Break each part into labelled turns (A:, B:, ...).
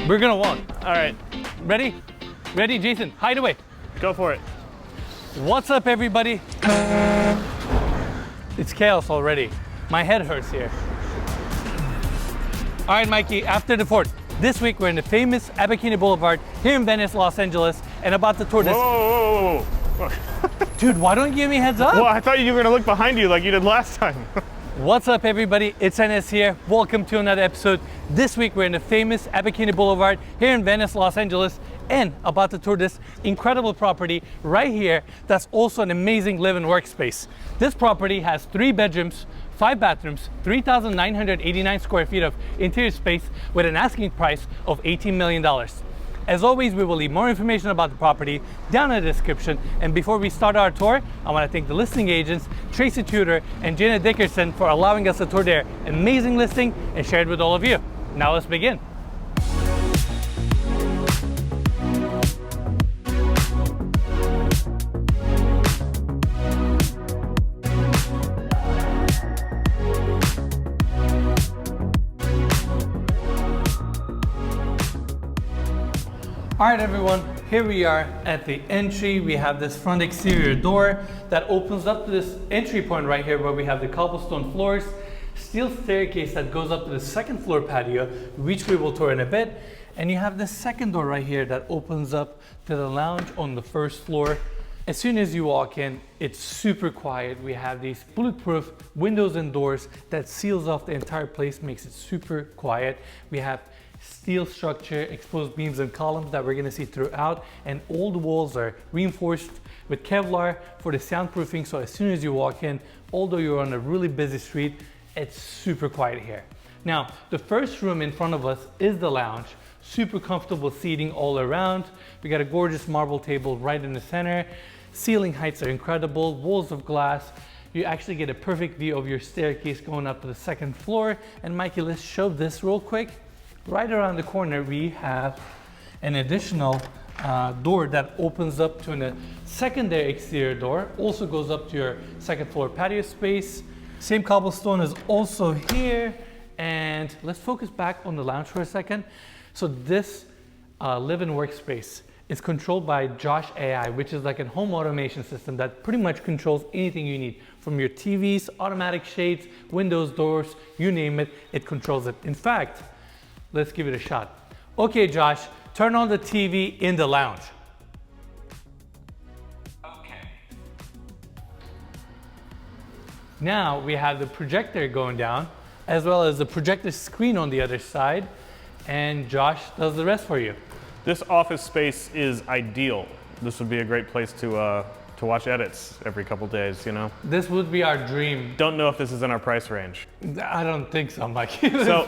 A: We're gonna walk. All right. Ready? Ready, Jason? Hide away.
B: Go for it.
A: What's up, everybody? It's chaos already. My head hurts here. All right, Mikey, after the fort. This week, we're in the famous Abbot Kinney Blvd here in Venice, Los Angeles, and about to tour this.
B: Whoa, whoa, whoa.
A: Dude, why don't you give me a heads up?
B: Well, I thought you were gonna look behind you like you did last time.
A: What's up, everybody? It's Enes here. Welcome to another episode. This week, we're in the famous Abbot Kinney Blvd here in Venice, Los Angeles, and about to tour this incredible property right here that's also an amazing live-in workspace. This property has 3 bedrooms, 5 bathrooms, 3,989 square feet of interior space with an asking price of $18 million. As always, we will leave more information about the property down in the description. And before we start our tour, I want to thank the listing agents, Tracy, Tutor, and Gina, Dickerson, for allowing us to tour their amazing listing and share it with all of you. Now let's begin. All right, everyone, here we are at the entry. We have this front exterior door that opens up to this entry point right here where we have the cobblestone floors, steel staircase that goes up to the second floor patio, which we will tour in a bit. And you have this second door right here that opens up to the lounge on the first floor. As soon as you walk in, it's super quiet. We have these bulletproof windows and doors that seals off the entire place, makes it super quiet. We have steel structure, exposed beams and columns that we're going to see throughout, and all the walls are reinforced with Kevlar for the soundproofing, so as soon as you walk in, although you're on a really busy street, it's super quiet here. Now, the first room in front of us is the lounge. Super comfortable seating all around. We got a gorgeous marble table right in the center. Ceiling heights are incredible, walls of glass. You actually get a perfect view of your staircase going up to the second floor. And Mikey, let's show this real quick. Right around the corner, we have an additional door that opens up to a secondary exterior door. Also goes up to your second floor patio space. Same cobblestone is also here. And let's focus back on the lounge for a second. So this live-in workspace is controlled by Josh.ai, which is like a home automation system that pretty much controls anything you need. From your TVs, automatic shades, windows, doors, you name it, it controls it. In fact, let's give it a shot. Okay, Josh, turn on the TV in the lounge. Okay. Now we have the projector going down, as well as the projector screen on the other side, and Josh does the rest for you.
B: This office space is ideal. This would be a great place to watch edits every couple days, you know?
A: This would be our dream.
B: Don't know if this is in our price range.
A: I don't think so, Mikey.
B: So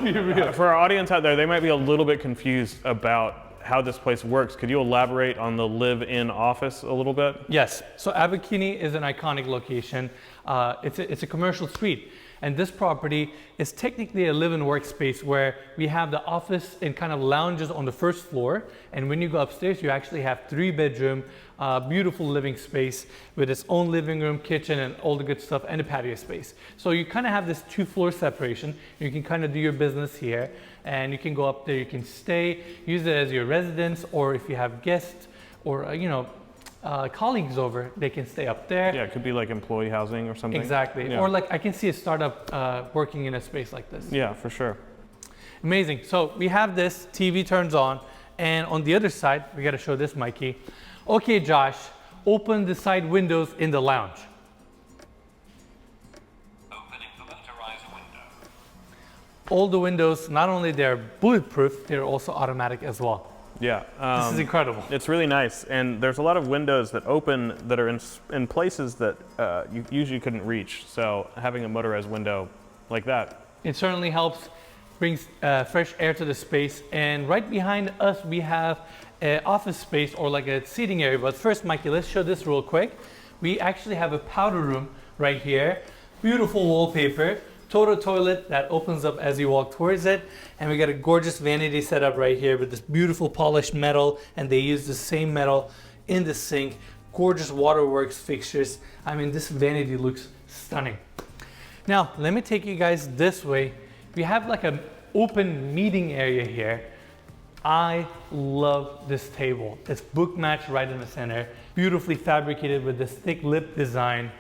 B: for our audience out there, they might be a little bit confused about how this place works. Could you elaborate on the live-in office a little bit?
A: Yes, so Abbot Kinney is an iconic location. It's a commercial street. And this property is technically a live-in workspace where we have the office and kind of lounges on the first floor. And when you go upstairs, you actually have 3-bedroom, beautiful living space with its own living room, kitchen, and all the good stuff, and a patio space. So you kind of have this 2-floor separation. You can kind of do your business here, and you can go up there, you can stay, use it as your residence, or if you have guests or, colleagues over, they can stay up there.
B: Yeah, it could be like employee housing or something.
A: Exactly.
B: Yeah.
A: Or like I can see a startup working in a space like this.
B: Yeah, for sure.
A: Amazing. So we have this, TV turns on, and on the other side, we got to show this, Mikey. Okay, Josh, open the side windows in the lounge.
C: Opening the motorized window.
A: All the windows, not only they're bulletproof, they're also automatic as well.
B: Yeah.
A: This is incredible.
B: It's really nice, and there's a lot of windows that open that are in places that you usually couldn't reach. So having a motorized window like that.
A: It certainly helps, brings fresh air to the space. And right behind us, we have an office space or like a seating area. But first, Mikey, let's show this real quick. We actually have a powder room right here. Beautiful wallpaper. Tutor toilet that opens up as you walk towards it, and we got a gorgeous vanity set up right here with this beautiful polished metal, and they use the same metal in the sink. Gorgeous waterworks fixtures. I mean, this vanity looks stunning. Now let me take you guys this way. We have like an open meeting area here. I love this table. It's book matched right in the center, beautifully fabricated with this thick lip design.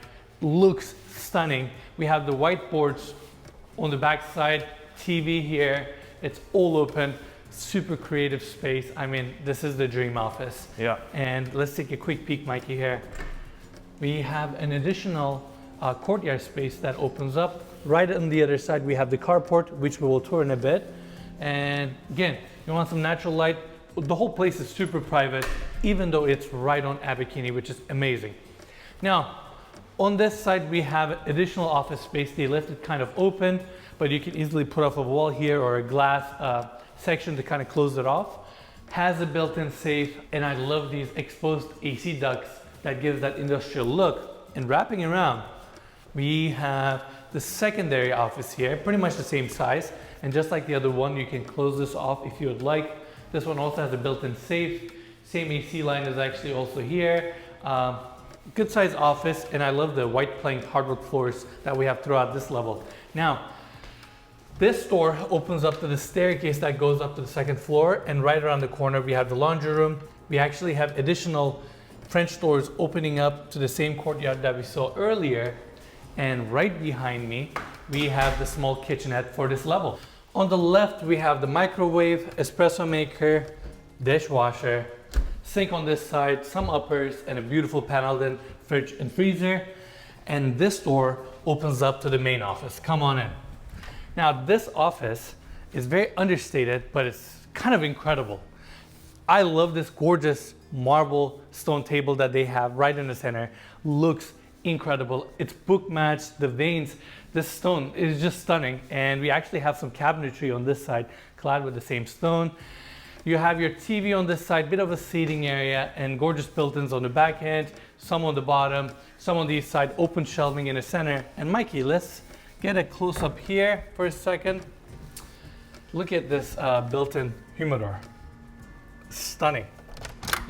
A: Looks stunning. We have the whiteboards on the back side, TV here. It's all open, super creative space. I mean, this is the dream office.
B: Yeah.
A: And let's take a quick peek, Mikey, here. We have an additional courtyard space that opens up. Right on the other side, we have the carport, which we will tour in a bit. And again, you want some natural light. The whole place is super private, even though it's right on Abbot Kinney, which is amazing. Now, on this side, we have additional office space. They left it kind of open, but you can easily put off a wall here or a glass section to kind of close it off. Has a built-in safe, and I love these exposed AC ducts that gives that industrial look. And wrapping around, we have the secondary office here, pretty much the same size. And just like the other one, you can close this off if you would like. This one also has a built-in safe. Same AC line is actually also here. Good size office, and I love the white planked hardwood floors that we have throughout this level. Now, this door opens up to the staircase that goes up to the second floor, and right around the corner we have the laundry room. We actually have additional French doors opening up to the same courtyard that we saw earlier. And right behind me, we have the small kitchenette for this level. On the left, we have the microwave, espresso maker, dishwasher, sink on this side, some uppers, and a beautiful paneled in fridge and freezer. And this door opens up to the main office. Come on in. Now, this office is very understated, but it's kind of incredible. I love this gorgeous marble stone table that they have right in the center. Looks incredible. It's book matched, the veins, this stone is just stunning. And we actually have some cabinetry on this side clad with the same stone. You have your TV on this side, bit of a seating area, and gorgeous built-ins on the back end, some on the bottom, some on the side, open shelving in the center. And Mikey, let's get a close up here for a second. Look at this built-in humidor. Stunning.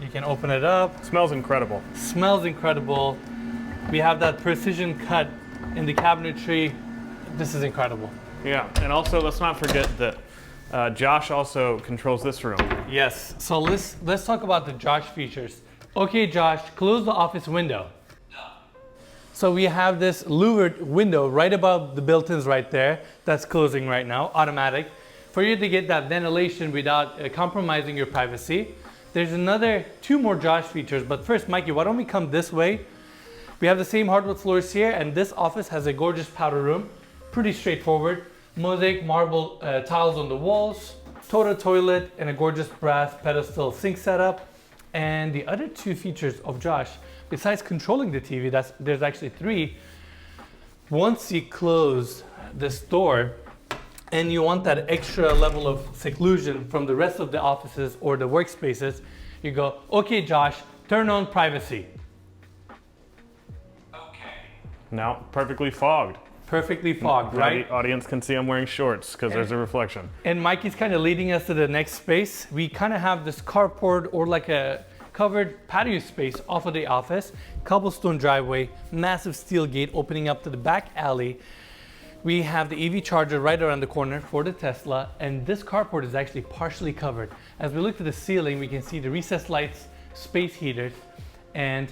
A: You can open it up.
B: Smells incredible.
A: Smells incredible. We have that precision cut in the cabinetry. This is incredible.
B: Yeah, and also let's not forget that Josh also controls this room.
A: Yes, so let's talk about the Josh features. Okay, Josh, close the office window. So we have this louvered window right above the built-ins right there. That's closing right now, automatic. For you to get that ventilation without compromising your privacy. There's another 2 more Josh features, but first, Mikey, why don't we come this way? We have the same hardwood floors here, and this office has a gorgeous powder room. Pretty straightforward. Mosaic marble tiles on the walls, Tutor toilet, and a gorgeous brass pedestal sink setup. And the other 2 features of Josh, besides controlling the TV, there's actually 3. Once you close this door, and you want that extra level of seclusion from the rest of the offices or the workspaces, you go, okay, Josh, turn on privacy.
B: Now, perfectly fogged.
A: Perfectly fogged, right?
B: The audience can see I'm wearing shorts because there's a reflection.
A: And Mikey's kind of leading us to the next space. We kind of have this carport or like a covered patio space off of the office, cobblestone driveway, massive steel gate opening up to the back alley. We have the EV charger right around the corner for the Tesla, and this carport is actually partially covered. As we look to the ceiling, we can see the recessed lights, space heaters, and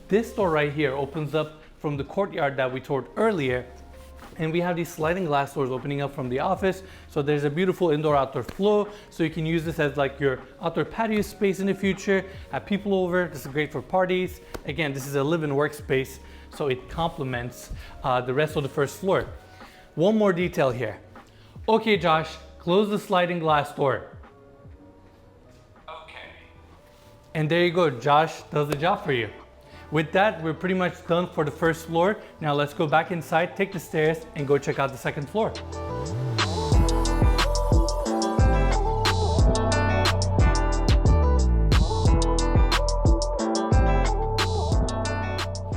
A: this door right here opens up from the courtyard that we toured earlier. And we have these sliding glass doors opening up from the office. So there's a beautiful indoor-outdoor flow. So you can use this as like your outdoor patio space in the future, have people over. This is great for parties. Again, this is a live-in workspace, so it complements the rest of the first floor. One more detail here. Okay, Josh, close the sliding glass door.
C: Okay.
A: And there you go, Josh does the job for you. With that, we're pretty much done for the first floor. Now let's go back inside, take the stairs, and go check out the second floor.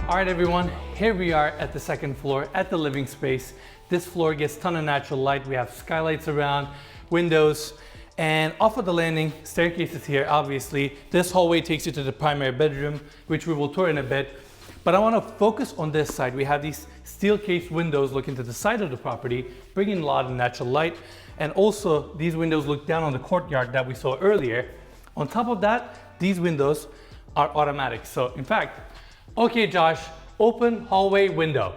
A: All right, everyone, here we are at the second floor at the living space. This floor gets a ton of natural light. We have skylights around, windows, and off of the landing, staircase is here, obviously. This hallway takes you to the primary bedroom, which we will tour in a bit. But I want to focus on this side. We have these steel case windows looking to the side of the property, bringing a lot of natural light. And also these windows look down on the courtyard that we saw earlier. On top of that, these windows are automatic. So in fact, okay, Josh, open hallway window.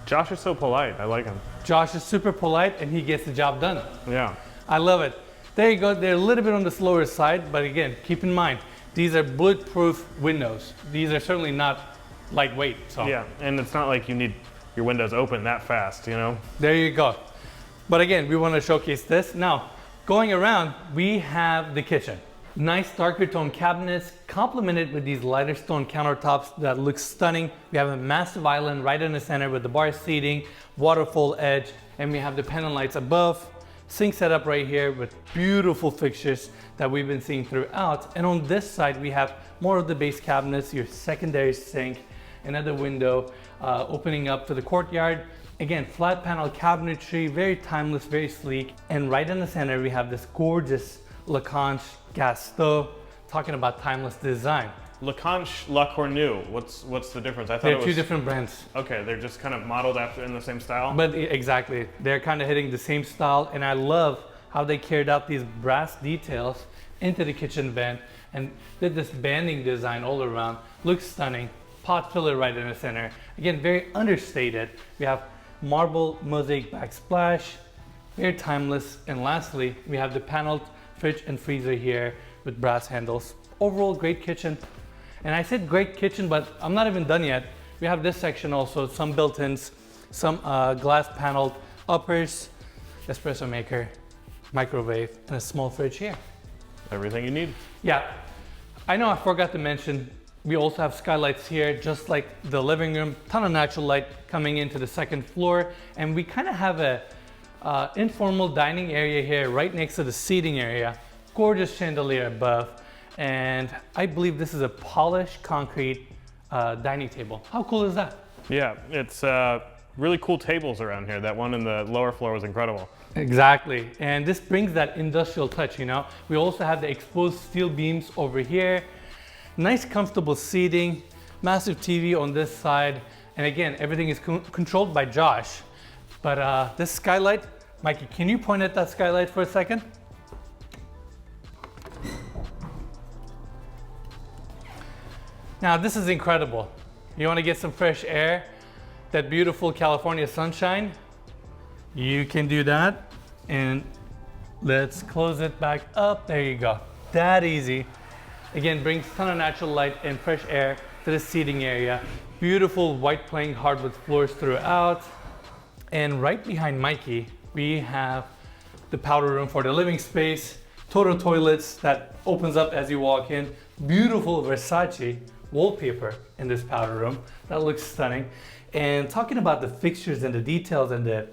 B: Josh is so polite. I like him.
A: Josh is super polite and he gets the job done.
B: Yeah.
A: I love it. There you go. They're a little bit on the slower side, but again, keep in mind, these are bulletproof windows. These are certainly not lightweight. So
B: Yeah, and it's not like you need your windows open that fast, you know?
A: there you go. But again, we want to showcase this. Now, going around, we have the kitchen. Nice darker tone cabinets, complemented with these lighter stone countertops that look stunning. We have a massive island right in the center with the bar seating, waterfall edge, and we have the pendant lights above. Sink setup right here with beautiful fixtures that we've been seeing throughout. And on this side, we have more of the base cabinets, your secondary sink, another window opening up to the courtyard. Again, flat panel cabinetry, very timeless, very sleek. And right in the center, we have this gorgeous Lacanche gas stove, talking about timeless design.
B: Lacanche, La Cornue, what's the difference? I thought
A: They're two different brands.
B: Okay, they're just kind of modeled after in the same style?
A: But exactly, they're kind of hitting the same style, and I love how they carried out these brass details into the kitchen vent and did this banding design all around. Looks stunning. Pot filler right in the center. Again, very understated. We have marble mosaic backsplash, very timeless. And lastly, we have the paneled fridge and freezer here with brass handles. Overall, great kitchen. And I said great kitchen, but I'm not even done yet. We have this section also, some built-ins, some glass paneled uppers, espresso maker, microwave, and a small fridge here.
B: Everything you need.
A: Yeah, I know I forgot to mention, we also have skylights here, just like the living room, ton of natural light coming into the second floor. And we kind of have a informal dining area here right next to the seating area. Gorgeous chandelier above. And I believe this is a polished concrete dining table. How cool is that?
B: Yeah, it's really cool tables around here. That one in the lower floor was incredible.
A: Exactly, and this brings that industrial touch, you know. We also have the exposed steel beams over here. Nice comfortable seating, massive TV on this side. And again, everything is controlled by Josh. But this skylight, Mikey, can you point at that skylight for a second? Now this is incredible. You want to get some fresh air, that beautiful California sunshine, you can do that. And let's close it back up. There you go. That easy. Again, brings a ton of natural light and fresh air to the seating area. Beautiful white plank hardwood floors throughout. And right behind Mikey, we have the powder room for the living space. Tutor toilets that opens up as you walk in. Beautiful Versace wallpaper in this powder room. That looks stunning. And talking about the fixtures and the details and the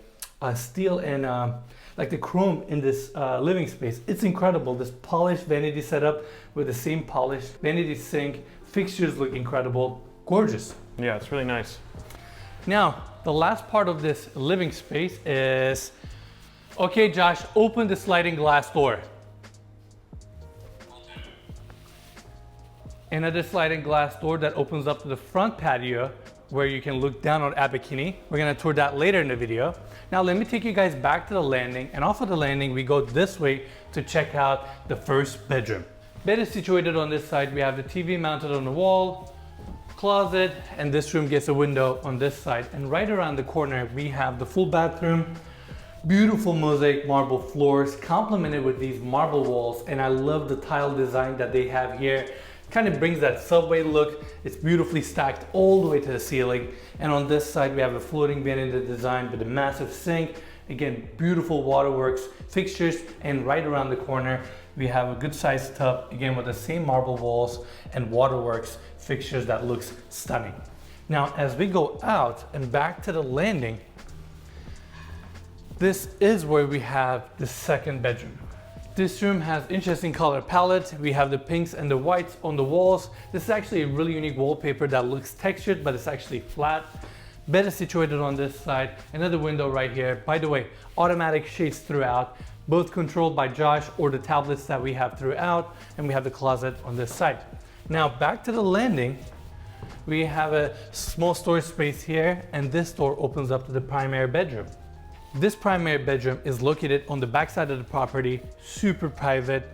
A: steel and like the chrome in this living space, it's incredible. This polished vanity setup with the same polished vanity sink. Fixtures look incredible, gorgeous.
B: Yeah, it's really nice.
A: Now, the last part of this living space is, okay, Josh, open the sliding glass door. Another sliding glass door that opens up to the front patio where you can look down on Abbot Kinney. We're gonna tour that later in the video. Now let me take you guys back to the landing, and off of the landing we go this way to check out the first bedroom. Bed is situated on this side. We have the TV mounted on the wall, closet, and this room gets a window on this side. And right around the corner we have the full bathroom. Beautiful mosaic marble floors complemented with these marble walls, and I love the tile design that they have here. Kind of brings that subway look. It's beautifully stacked all the way to the ceiling. And on this side we have a floating vanity design with a massive sink. Again, beautiful waterworks fixtures, and right around the corner we have a good sized tub, again with the same marble walls and waterworks fixtures that looks stunning. Now as we go out and back to the landing, this is where we have the second bedroom. This room has interesting color palette. We have the pinks and the whites on the walls. This is actually a really unique wallpaper that looks textured, but it's actually flat. Bed is situated on this side. Another window right here. By the way, automatic shades throughout. both controlled by Josh or the tablets that we have throughout, and we have the closet on this side. Now back to the landing, we have a small storage space here, and this door opens up to the primary bedroom. This primary bedroom is located on the back side of the property, super private.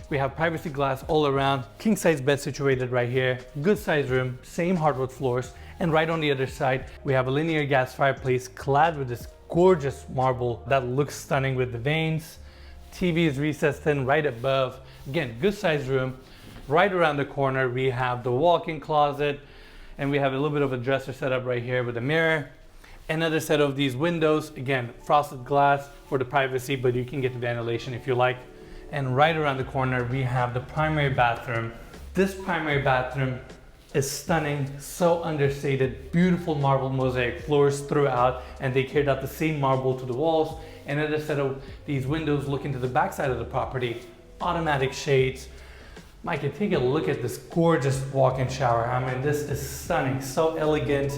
A: We have privacy glass all around, king size bed situated right here, good size room, same hardwood floors, and right on the other side, we have a linear gas fireplace clad with this gorgeous marble that looks stunning with the veins. TV is recessed in right above. Again, good size room. Right around the corner, we have the walk-in closet, and we have a little bit of a dresser set up right here with a mirror. Another set of these windows, again, frosted glass for the privacy, but you can get the ventilation if you like. And right around the corner, we have the primary bathroom. This primary bathroom is stunning, so understated, beautiful marble mosaic floors throughout, and they carried out the same marble to the walls. Another set of these windows look into the back side of the property, automatic shades. Mike, take a look at this gorgeous walk-in shower. I mean, this is stunning, so elegant.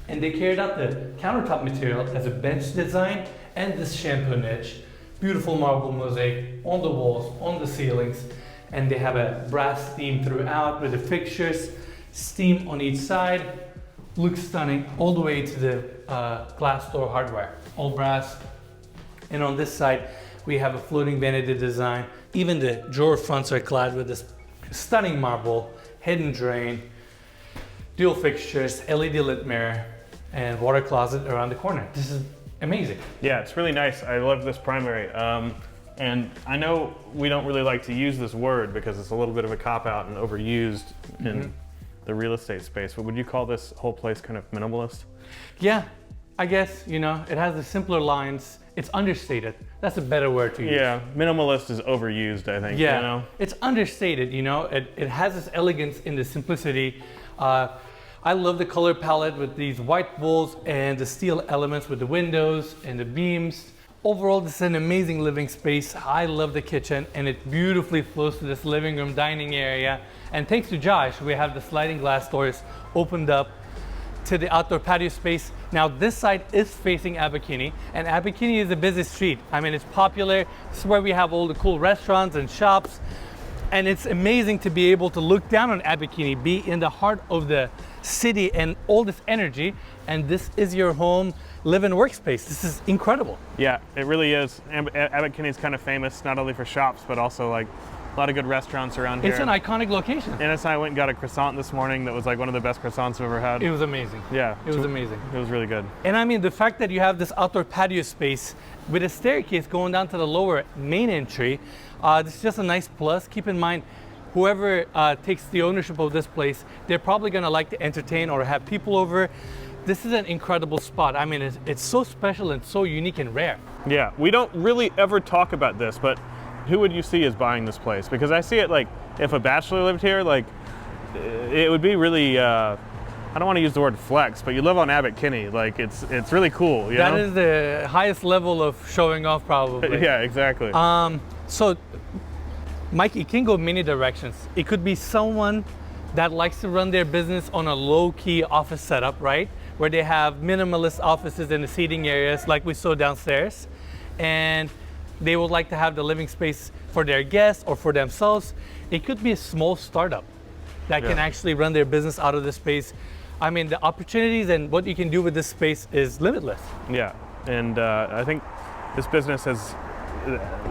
A: And they carried out the countertop material as a bench design and this shampoo niche. Beautiful marble mosaic on the walls, on the ceilings. And they have a brass theme throughout with the fixtures, steam on each side. Looks stunning all the way to the glass door hardware, all brass. And on this side, we have a floating vanity design. Even the drawer fronts are clad with this stunning marble, hidden drain, dual fixtures, LED lit mirror, and water closet around the corner. This is amazing.
B: Yeah, it's really nice. I love this primary. And I know we don't really like to use this word because it's a little bit of a cop-out and overused in the real estate space, but would you call this whole place kind of minimalist?
A: Yeah, I guess, you know, it has the simpler lines. It's understated. That's a better word to use.
B: Yeah, minimalist is overused, I think.
A: Yeah,
B: you know?
A: It's understated, you know. It has this elegance in the simplicity. I love the color palette with these white walls and the steel elements with the windows and the beams. Overall, this is an amazing living space. I love the kitchen, and it beautifully flows to this living room dining area. And thanks to Josh, we have the sliding glass doors opened up to the outdoor patio space. Now this side is facing Abbot Kinney, and Abbot Kinney is a busy street. I mean, it's popular. This is where we have all the cool restaurants and shops. And it's amazing to be able to look down on Abbot Kinney, be in the heart of the city and all this energy. And this is your home, live and workspace. This is incredible.
B: Yeah, it really is. Abbot Kinney is kind of famous, not only for shops, but also like a lot of good restaurants around here.
A: It's an iconic location.
B: Ennis and I went and got a croissant this morning that was like one of the best croissants I've ever had.
A: It was amazing.
B: Yeah.
A: It was amazing.
B: It was really good.
A: And I mean, the fact that you have this outdoor patio space with a staircase going down to the lower main entry, this is just a nice plus. Keep in mind, whoever takes the ownership of this place, they're probably gonna like to entertain or have people over. This is an incredible spot. I mean, it's so special and so unique and rare.
B: Yeah, we don't really ever talk about this, but who would you see as buying this place? Because I see it like, if a bachelor lived here, like, it would be really, I don't want to use the word flex, but you live on Abbot Kinney, like, it's really cool, you know?
A: That is the highest level of showing off, probably.
B: Yeah, exactly.
A: So, Mike, it can go many directions. It could be someone that likes to run their business on a low-key office setup, right? Where they have minimalist offices in the seating areas like we saw downstairs. And they would like to have the living space for their guests or for themselves. It could be a small startup that can actually run their business out of this space. I mean, the opportunities and what you can do with this space is limitless.
B: Yeah, and I think this business has,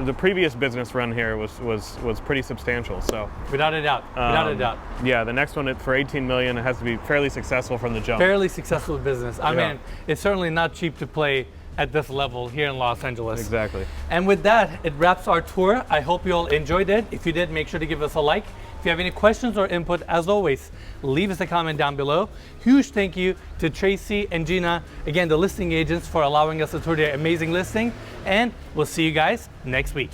B: the previous business run here was pretty substantial. So
A: without a doubt, without a doubt.
B: Yeah, the next one for 18 million, it has to be fairly successful from the jump.
A: Fairly successful business. I mean, it's certainly not cheap to play at this level here in Los Angeles.
B: Exactly.
A: And with that, it wraps our tour. I hope you all enjoyed it. If you did, make sure to give us a like. If you have any questions or input, as always, leave us a comment down below. Huge thank you to Tracy and Gina, again, the listing agents, for allowing us to tour their amazing listing. And we'll see you guys next week.